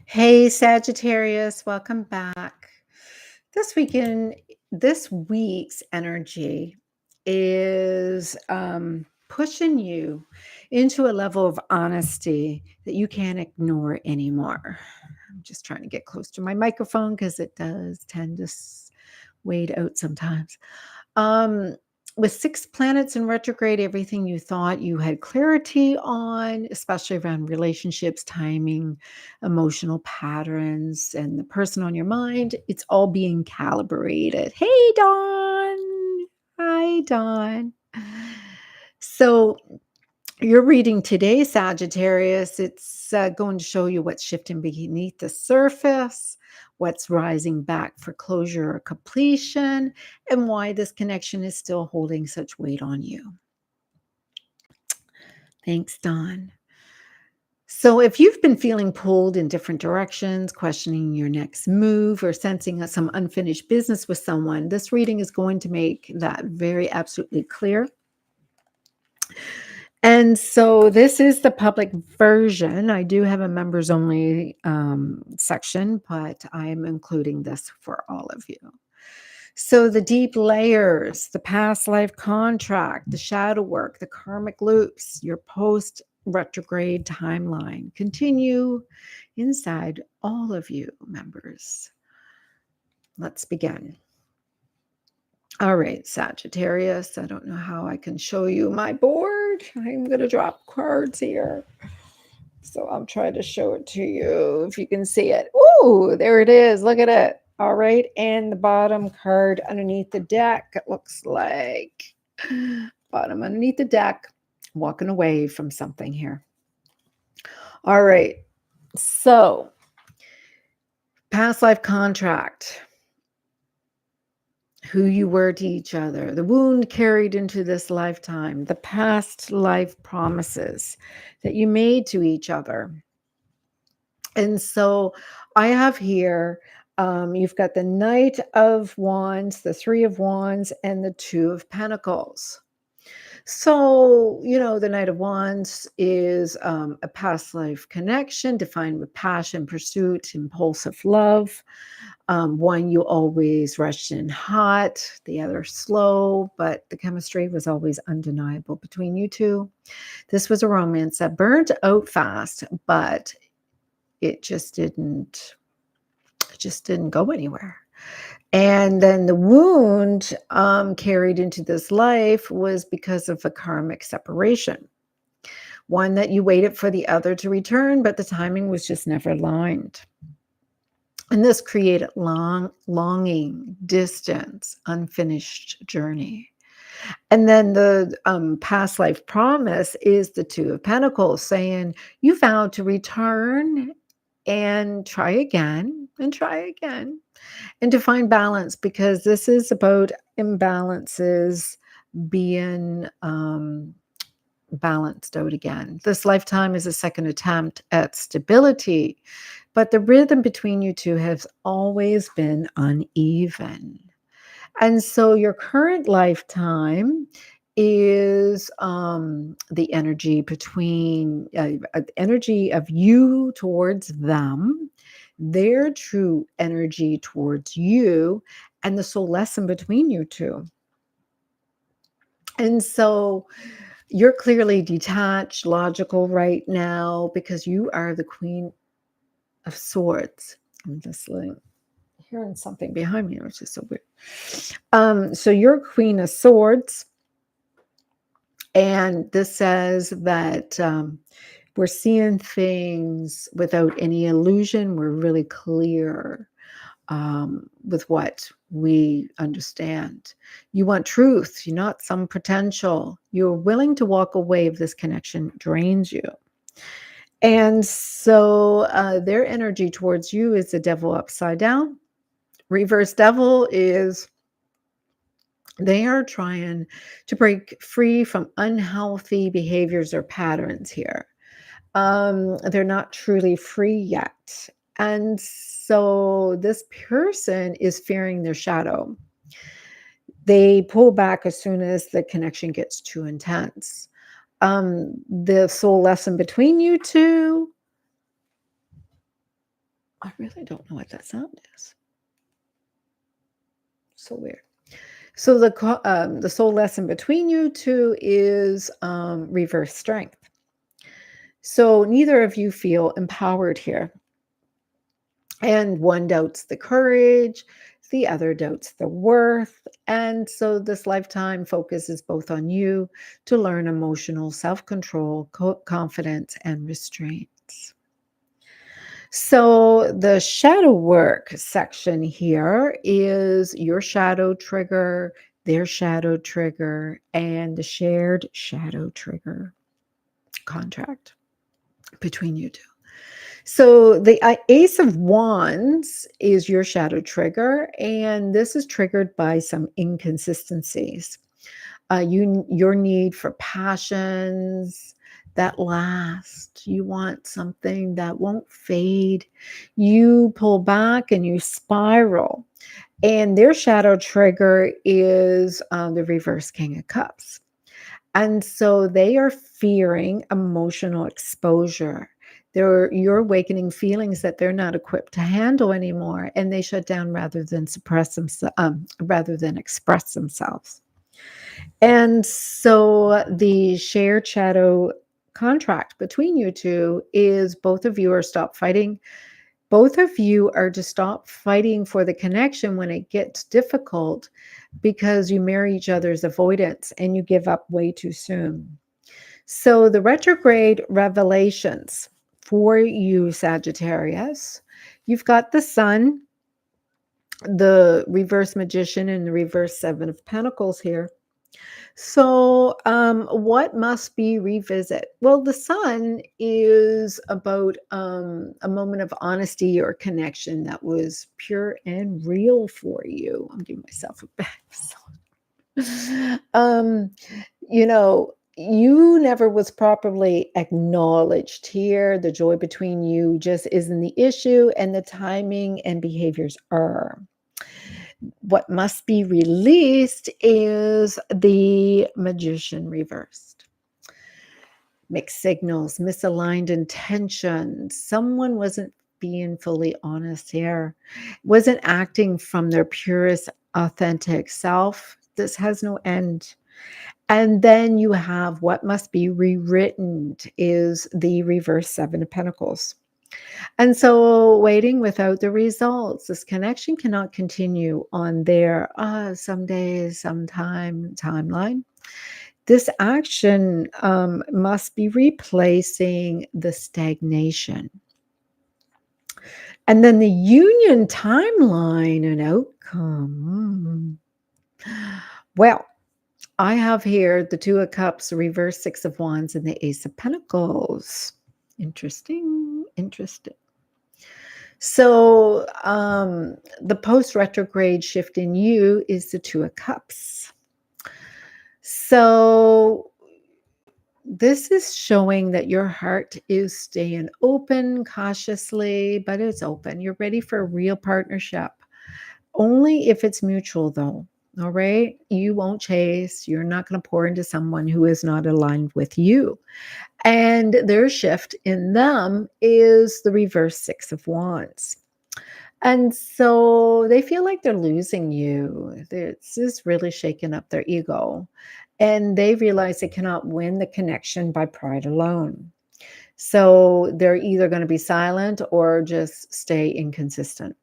Hey Sagittarius, welcome back. This week's energy is pushing you into a level of honesty that you can't ignore anymore. I'm just trying to get close to my microphone because it does tend to wade out sometimes. Um, with 6 planets in retrograde, everything you thought you had clarity on, especially around relationships, timing, emotional patterns, and the person on your mind, it's all being calibrated. Hey, Dawn. Hi, Dawn. So, your reading today, Sagittarius, it's going to show you what's shifting beneath the surface, what's rising back for closure or completion, and why this connection is still holding such weight on you. Thanks, Dawn. So, if you've been feeling pulled in different directions, questioning your next move, or sensing some unfinished business with someone, this reading is going to make that very absolutely clear. And so this is the public version. I do have a members only section, but I'm including this for all of you. So the deep layers, the past life contract, the shadow work, the karmic loops, your post retrograde timeline continue inside all of you members. Let's begin. All right, Sagittarius, I don't know how I can show you my board. I'm going to drop cards here. So I'll try to show it to you if you can see it. Ooh, there it is. Look at it. All right. And the bottom card underneath the deck, it looks like bottom underneath the deck, walking away from something here. All right. So past life contract. Who you were to each other, the wound carried into this lifetime, the past life promises that you made to each other. And so I have here, you've got the Knight of Wands, the Three of Wands, and the Two of Pentacles. So, the Knight of Wands is a past life connection defined with passion, pursuit, impulsive love. One you always rushed in hot, the other slow, but the chemistry was always undeniable between you two. This was a romance that burned out fast, but it just didn't go anywhere. And then the wound carried into this life was because of a karmic separation. One that you waited for the other to return, but the timing was just never aligned. And this created longing, distance, unfinished journey. And then the past life promise is the Two of Pentacles, saying you vowed to return and try again and try again and to find balance, because this is about imbalances being balanced out again. This lifetime is a second attempt at stability, but the rhythm between you two has always been uneven. And so your current lifetime is the energy between energy of you towards them, their true energy towards you, and the soul lesson between you two. And so you're clearly detached, logical right now, because you are the Queen of Swords. I'm just hearing something behind me, which is so weird. So you're Queen of Swords. And this says that we're seeing things without any illusion. We're really clear with what we understand. You want truth. You're not some potential. You're willing to walk away if this connection drains you. And so their energy towards you is the devil upside down. Reverse devil is they are trying to break free from unhealthy behaviors or patterns here. They're not truly free yet. And so this person is fearing their shadow. They pull back as soon as the connection gets too intense. The soul lesson between you two I really don't know what that sound is. So weird. So the soul lesson between you two is reverse strength. So neither of you feel empowered here. And one doubts the courage, the other doubts the worth. And so this lifetime focuses both on you to learn emotional self control, confidence, and restraints. So the shadow work section here is your shadow trigger, their shadow trigger, and the shared shadow trigger contract between you two. So the Ace of Wands is your shadow trigger, and this is triggered by some inconsistencies. Your need for passions that last. You want something that won't fade. You pull back and you spiral. And their shadow trigger is the reverse King of Cups. And so they are fearing emotional exposure. You're awakening feelings that they're not equipped to handle anymore, and they shut down rather than rather than express themselves. And so the shared shadow contract between you two is both of you are stop fighting. Both of you are to stop fighting for the connection when it gets difficult because you marry each other's avoidance and you give up way too soon. So the retrograde revelations for you, Sagittarius, you've got the Sun, the reverse Magician, and the reverse Seven of Pentacles here. So, what must be revisit? Well, the Sun is about a moment of honesty or connection that was pure and real for you. I'm giving myself a back. You know, you never was properly acknowledged here. The joy between you just isn't the issue, and the timing and behaviors are. What must be released is the Magician reversed. Mixed signals, misaligned intentions. Someone wasn't being fully honest here, wasn't acting from their purest, authentic self. This has no end. And then you have what must be rewritten is the reverse Seven of Pentacles. And so, waiting without the results, this connection cannot continue on their someday, sometime timeline. This action must be replacing the stagnation. And then the union timeline and outcome. Well, I have here the Two of Cups, reverse Six of Wands, and the Ace of Pentacles. Interesting, interesting. So the post-retrograde shift in you is the Two of Cups. So this is showing that your heart is staying open cautiously, but it's open. You're ready for a real partnership. Only if it's mutual, though. All right. You won't chase. You're not going to pour into someone who is not aligned with you. And their shift in them is the reverse Six of Wands. And so they feel like they're losing you. This is really shaking up their ego. And they realize they cannot win the connection by pride alone. So they're either going to be silent or just stay inconsistent.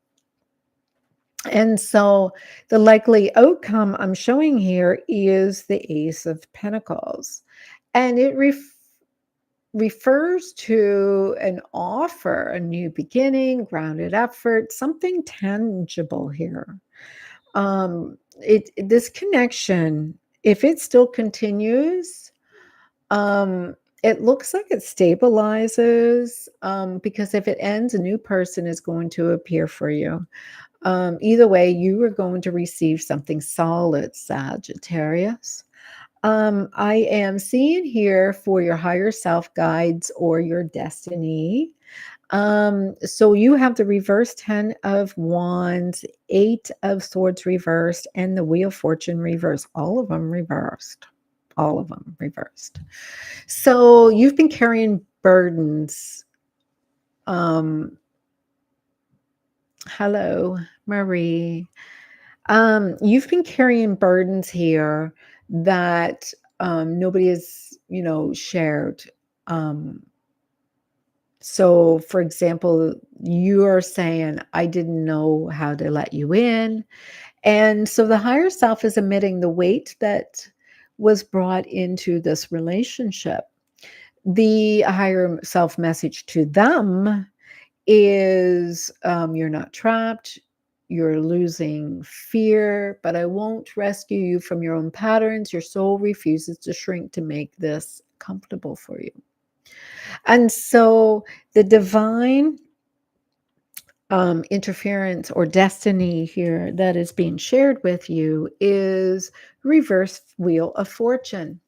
And so the likely outcome I'm showing here is the Ace of Pentacles. And it refers to an offer, a new beginning, grounded effort, something tangible here. This connection, if it still continues, it looks like it stabilizes because if it ends, a new person is going to appear for you. Either way, you are going to receive something solid, Sagittarius. I am seeing here for your higher self guides or your destiny. So you have the reverse 10 of Wands, 8 of Swords reversed, and the Wheel of Fortune reversed. All of them reversed. All of them reversed. So you've been carrying burdens Hello, Marie. You've been carrying burdens here that nobody has, shared. Um, so, for example, you're saying, I didn't know how to let you in. And so the higher self is admitting the weight that was brought into this relationship. The higher self message to them is you're not trapped, you're losing fear, but I won't rescue you from your own patterns. Your soul refuses to shrink to make this comfortable for you. And so the divine interference or destiny here that is being shared with you is reverse wheel of fortune.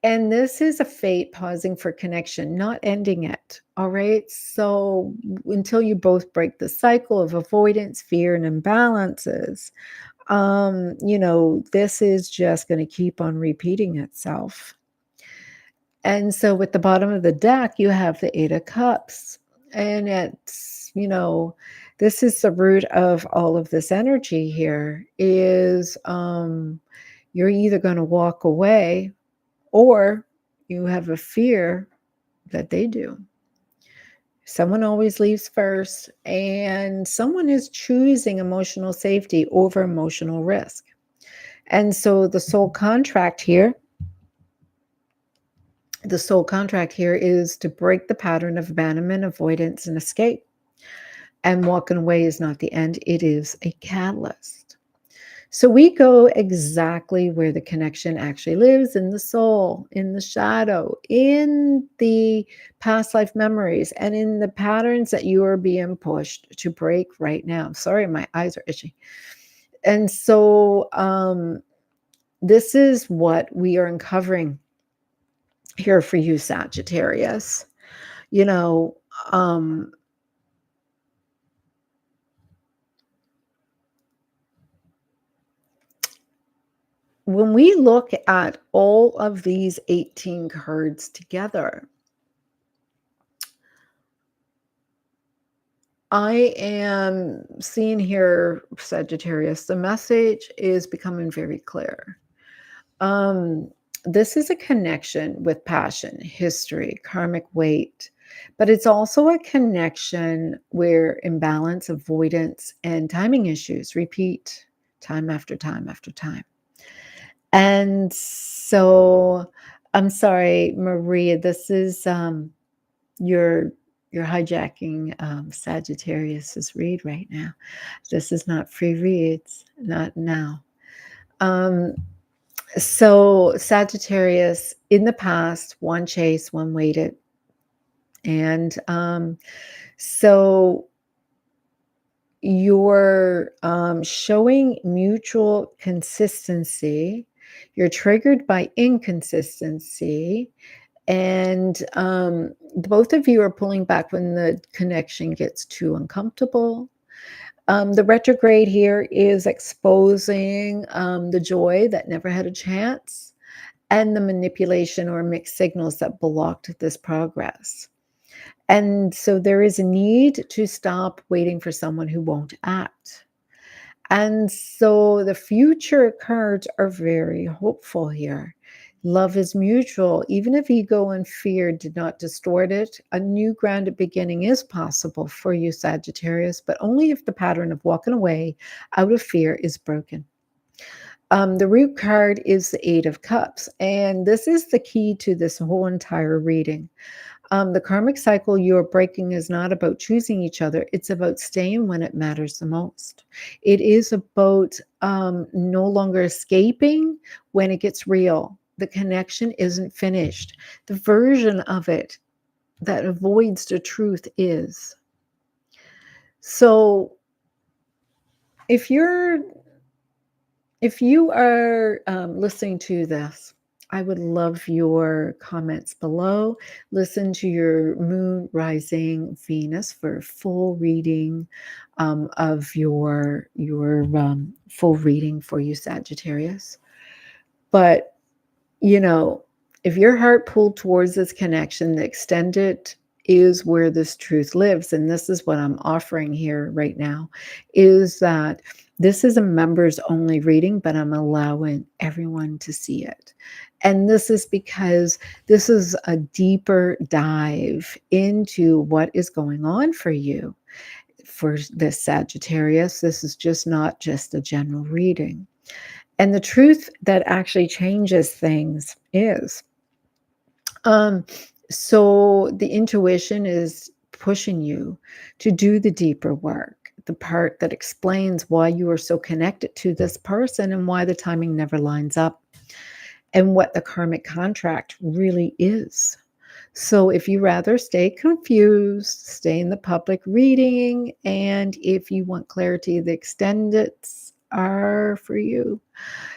And this is a fate pausing for connection, not ending it. All right. So until you both break the cycle of avoidance, fear, and imbalances, this is just going to keep on repeating itself. And so with the bottom of the deck, you have the Eight of Cups. And this is the root of all of this energy here is you're either going to walk away or you have a fear that they do. Someone always leaves first, and someone is choosing emotional safety over emotional risk. And so the soul contract here is to break the pattern of abandonment, avoidance, and escape. And walking away is not the end, it is a catalyst. So we go exactly where the connection actually lives, in the soul, in the shadow, in the past life memories, and in the patterns that you are being pushed to break right now. Sorry, my eyes are itchy. And so this is what we are uncovering here for you, Sagittarius. You know, when we look at all of these 18 cards together, I am seeing here, Sagittarius, the message is becoming very clear. This is a connection with passion, history, karmic weight, but it's also a connection where imbalance, avoidance, and timing issues repeat time after time after time. And so I'm sorry, Maria, this is you're hijacking Sagittarius's read right now. This is not free reads, not now. So Sagittarius, in the past, one chased, one waited. And so you're showing mutual consistency. You're triggered by inconsistency. And both of you are pulling back when the connection gets too uncomfortable. The retrograde here is exposing the joy that never had a chance and the manipulation or mixed signals that blocked this progress. And so there is a need to stop waiting for someone who won't act. And so the future cards are very hopeful here. Love is mutual. Even if ego and fear did not distort it, a new grounded beginning is possible for you, Sagittarius, but only if the pattern of walking away out of fear is broken. The root card is the Eight of Cups, and this is the key to this whole entire reading. The karmic cycle you're breaking is not about choosing each other. It's about staying when it matters the most. It is about no longer escaping when it gets real. The connection isn't finished. The version of it that avoids the truth is. So if you are listening to this, I would love your comments below. Listen to your moon, rising, Venus for full reading of your full reading for you, Sagittarius. But if your heart pulled towards this connection, the extended is where this truth lives. And this is what I'm offering here right now, is that this is a members only reading, but I'm allowing everyone to see it. And this is because this is a deeper dive into what is going on for you. For this Sagittarius, this is just not just a general reading. And the truth that actually changes things is, um, so the intuition is pushing you to do the deeper work, the part that explains why you are so connected to this person and why the timing never lines up and what the karmic contract really is. So if you rather stay confused, stay in the public reading, and if you want clarity, the extendeds are for you,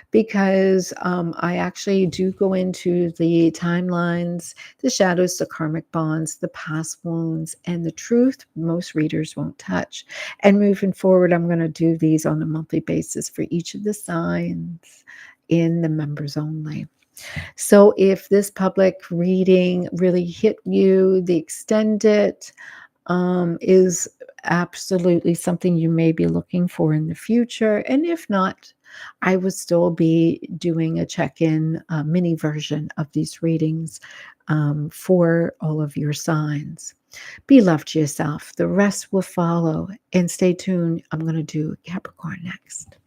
because I actually do go into the timelines, the shadows, the karmic bonds, the past wounds, and the truth most readers won't touch. And moving forward, I'm going to do these on a monthly basis for each of the signs in the members only. So if this public reading really hit you, the extended is absolutely something you may be looking for in the future. And if not, I would still be doing a check-in mini version of these readings for all of your signs. Be love to yourself. The rest will follow. And stay tuned. I'm going to do Capricorn next.